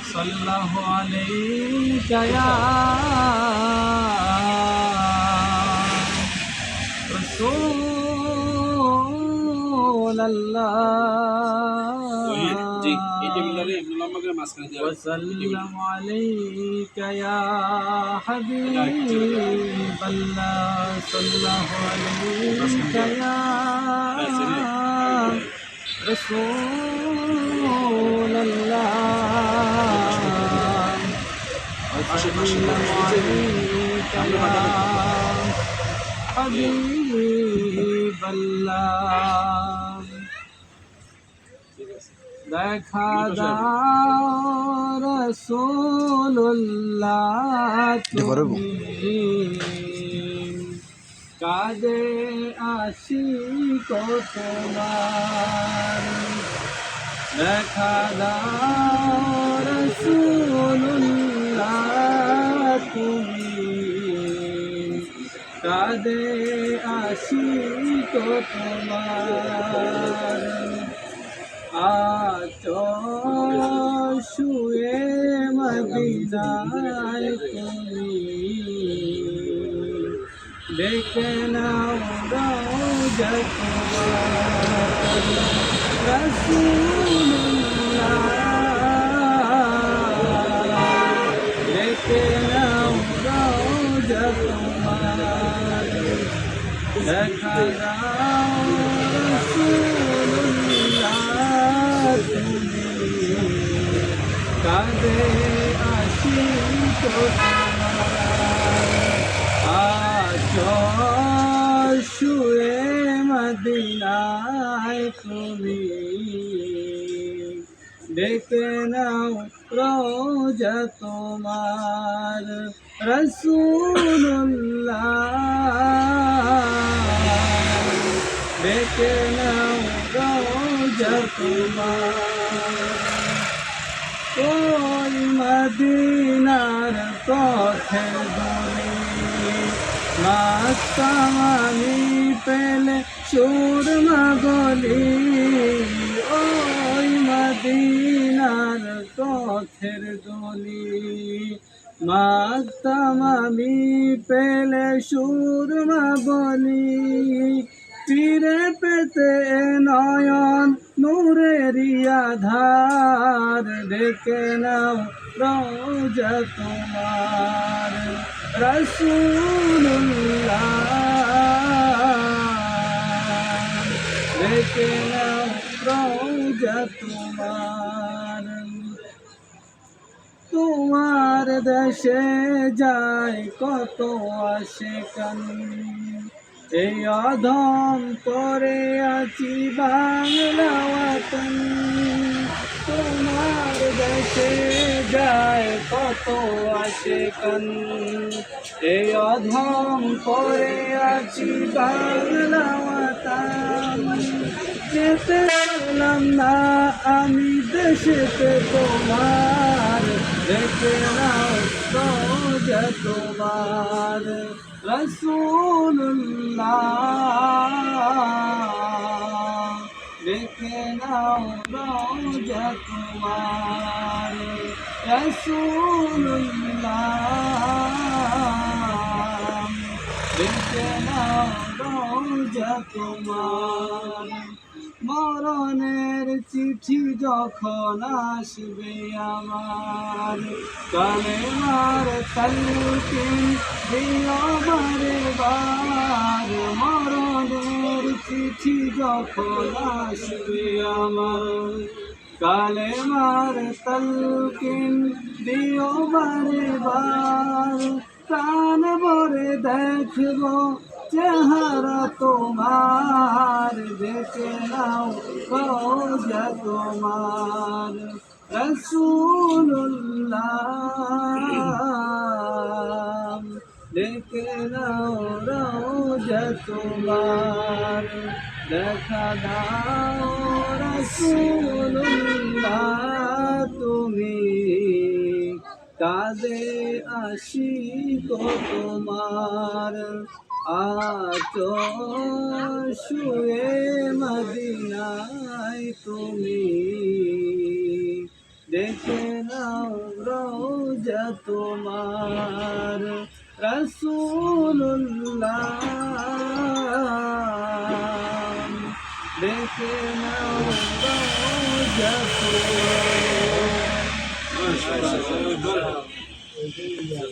সাল্লাল্লাহু আলাইকা ইয়া রাসূলাল্লাহ জি এই টেবিলটারে এমনি লম্বা করে মাঝখানে দিয়ে ওয়া সাল্লামু আলাইকা ইয়া হাবিবাল্লাহ সাল্লাল্লাহু আলাইকা ইয়া রাসূলাল্লাহ ওয়া সাল্লামু আলাইকা ইয়া হাবিবাল্লাহ দেখা দাও রাসূলুল্লাহ তুমি কাঁদে আশিক তোমার দেখা দাও রাসূলুল্লাহ তুমি কাঁদে আশিক তোমার আছো শুয়ে মদিনায় তুমি দেখে নাও রওজা তোমার রাসূলুল্লাহ দেখে নাও রওজা তোমার দেখা দাও কাঁদে আশিক আছো শুয়ে মদিনায় তুমি দেখে নাও রওজা তোমার রাসূলুল্লাহ দেখে নাও রওজা তোমার ওই মদিনার পথের দোলে নাচতাম আমি পেলে সুরমা গলি ওই মদিনার পথের দোলে নাচতাম আমি পেলে সুরমা বলি ফিরে পেতে নয়ন নূরেরি আধার দেখে নাও রওজা তোমার রাসূলুল্লাহ দেখে নাও রওজা তোমার তোমার দেশে যায় কত আশিকান এই অধম করে আছি বাংলা ওয়াতন তোমার দেশে যায় কত আশিকান এই অধম করে আছি বাংলা ওয়াতন যেতে পারলাম না আমি দেশেতে তোমার দেখে নাও রওজা তোমার রাসূলুল্লাহ দেখে নাও রওজা তোমার রাসূলুল্লাহ দেখে নাও রওজা তোমার মরণের চিঠি যখন আসবে আমার কালেমার তালকিন দিও বারে বার মরণের চিঠি যখন আসবে আমার কালেমার তালকিন দিও বারে বার প্রাণ ভরে দেখব চেহারা তোমার দেখে নাও রওজা তোমার রাসূলুল্লাহ দেখে নাও রওজা তোমার দেখা দাও রাসূলুল্লাহ তুমি কাঁদে আশিক তোমার আছো শুয়ে মদিনায় তুমি দেখে নাও রওজা তোমার রাসূলুল্লাহ দেখে নাও রওজা তোমার